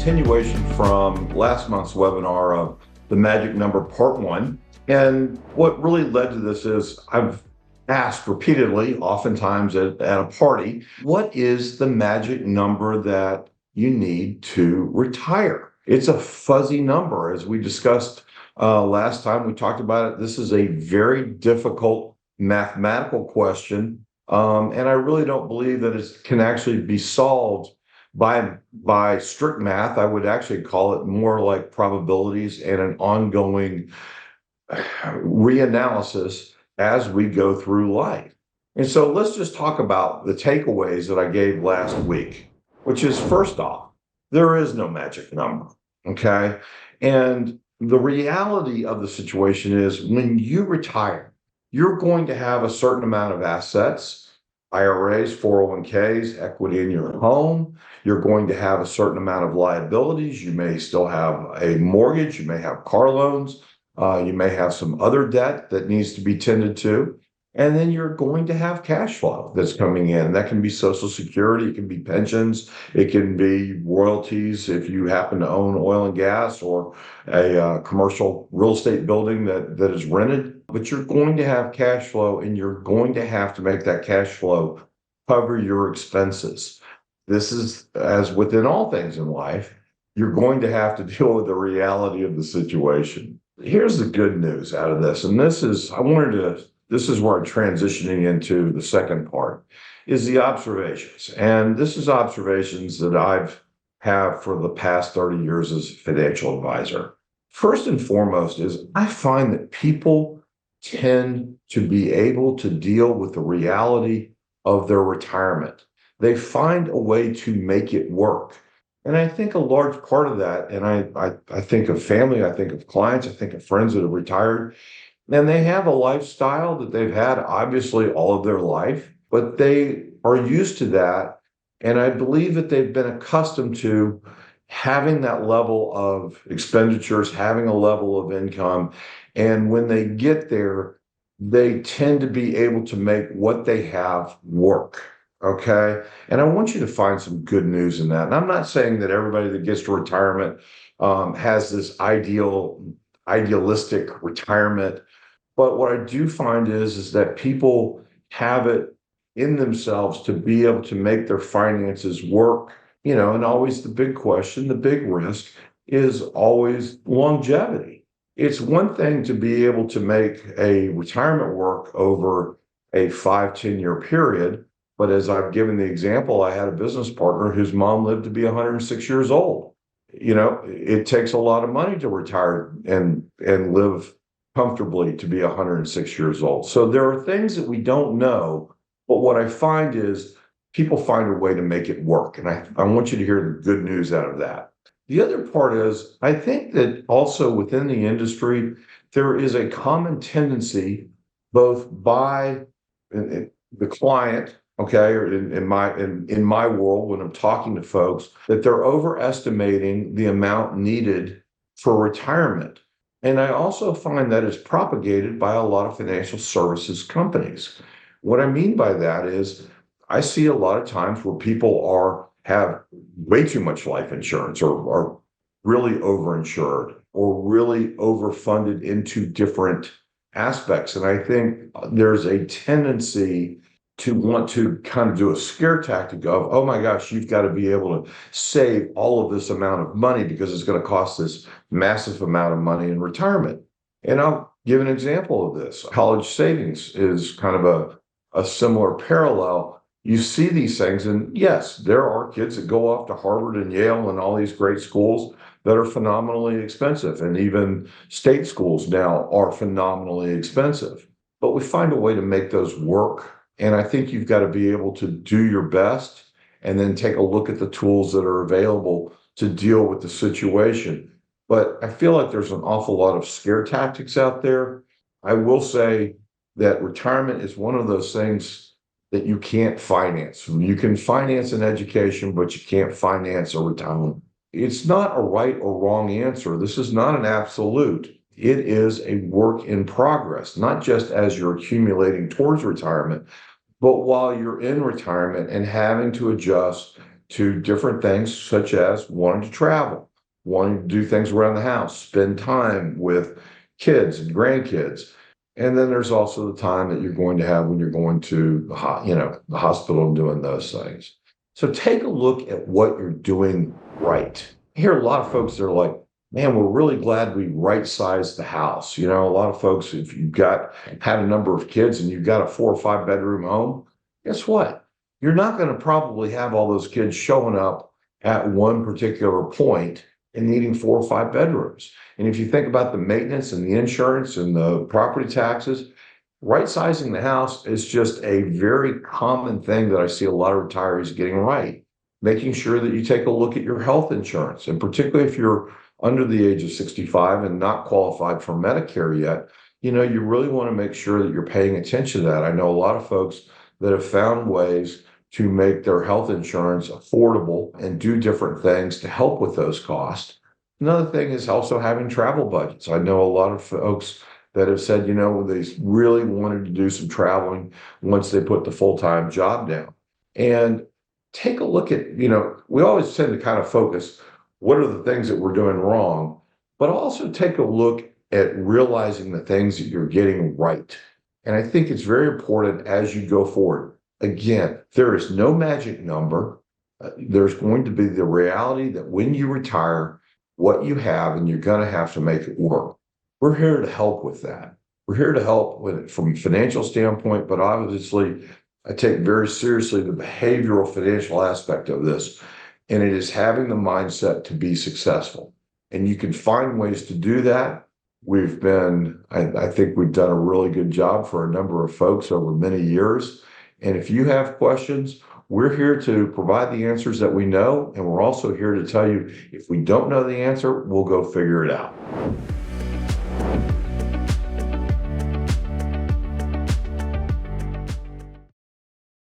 continuation from last month's webinar of the magic number part one. And what really led to this is I've asked repeatedly, oftentimes at a party, what is the magic number that you need to retire? It's a fuzzy number. As we discussed last time, we talked about it. This is a very difficult mathematical question. And I really don't believe that it can actually be solved by strict math. I would actually call it more like probabilities and an ongoing reanalysis as we go through life. And so let's just talk about the takeaways that I gave last week, which is, first off, there is no magic number, okay? And the reality of the situation is when you retire, you're going to have a certain amount of assets, IRAs, 401ks, equity in your home. You're going to have a certain amount of liabilities. You may still have a mortgage. You may have car loans. You may have some other debt that needs to be tended to. And then you're going to have cash flow that's coming in. That can be Social Security, it can be pensions, it can be royalties if you happen to own oil and gas or a commercial real estate building that is rented. But you're going to have cash flow, and you're going to have to make that cash flow cover your expenses. This is, as within all things in life, you're going to have to deal with the reality of the situation. Here's the good news out of this, and this is where I'm transitioning into the second part, is the observations. And this is observations that I've had for the past 30 years as a financial advisor. First and foremost is I find that people tend to be able to deal with the reality of their retirement. They find a way to make it work. And I think a large part of that, and I think of family, I think of clients, I think of friends that have retired, and they have a lifestyle that they've had obviously all of their life, but they are used to that. And I believe that they've been accustomed to having that level of expenditures, having a level of income. And when they get there, they tend to be able to make what they have work. Okay. And I want you to find some good news in that. And I'm not saying that everybody that gets to retirement has this idealistic retirement. But what I do find is that people have it in themselves to be able to make their finances work, and always the big question, the big risk is always longevity. It's one thing to be able to make a retirement work over a 5-10 year period. But as I've given the example, I had a business partner whose mom lived to be 106 years old. It takes a lot of money to retire and live comfortably to be 106 years old. So there are things that we don't know, but what I find is people find a way to make it work. And I want you to hear the good news out of that. The other part is, I think that also within the industry, there is a common tendency, both by the client, okay, or in my world, when I'm talking to folks, that they're overestimating the amount needed for retirement. And I also find that it's propagated by a lot of financial services companies. What I mean by that is I see a lot of times where people have way too much life insurance, or are really overinsured, or really overfunded into different aspects. And I think there's a tendency to want to kind of do a scare tactic of, oh my gosh, you've got to be able to save all of this amount of money because it's going to cost this massive amount of money in retirement. And I'll give an example of this. College savings is kind of a similar parallel. You see these things, and yes, there are kids that go off to Harvard and Yale and all these great schools that are phenomenally expensive. And even state schools now are phenomenally expensive. But we find a way to make those work. And I think you've got to be able to do your best and then take a look at the tools that are available to deal with the situation. But I feel like there's an awful lot of scare tactics out there. I will say that retirement is one of those things that you can't finance. You can finance an education, but you can't finance a retirement. It's not a right or wrong answer. This is not an absolute. It is a work in progress, not just as you're accumulating towards retirement, but while you're in retirement and having to adjust to different things, such as wanting to travel, wanting to do things around the house, spend time with kids and grandkids. And then there's also the time that you're going to have when you're going to the hospital and doing those things. So take a look at what you're doing right. I hear a lot of folks that are like, man, we're really glad we right-sized the house. A lot of folks, if you've had a number of kids and you've got a 4 or 5 bedroom home, guess what? You're not going to probably have all those kids showing up at one particular point and needing 4 or 5 bedrooms. And if you think about the maintenance and the insurance and the property taxes, right sizing the house is just a very common thing that I see a lot of retirees getting right. Making sure that you take a look at your health insurance, and particularly if you're under the age of 65 and not qualified for Medicare yet, you really want to make sure that you're paying attention to that. I know a lot of folks that have found ways to make their health insurance affordable and do different things to help with those costs. Another thing is also having travel budgets. I know a lot of folks that have said, they really wanted to do some traveling once they put the full-time job down. And take a look at, we always tend to kind of focus, what are the things that we're doing wrong? But also take a look at realizing the things that you're getting right. And I think it's very important as you go forward. Again, there is no magic number. There's going to be the reality that when you retire, what you have, and you're going to have to make it work. We're here to help with that. We're here to help with it from a financial standpoint, but obviously, I take very seriously the behavioral financial aspect of this, and it is having the mindset to be successful. And you can find ways to do that. I think we've done a really good job for a number of folks over many years. And if you have questions, we're here to provide the answers that we know. And we're also here to tell you, if we don't know the answer, we'll go figure it out.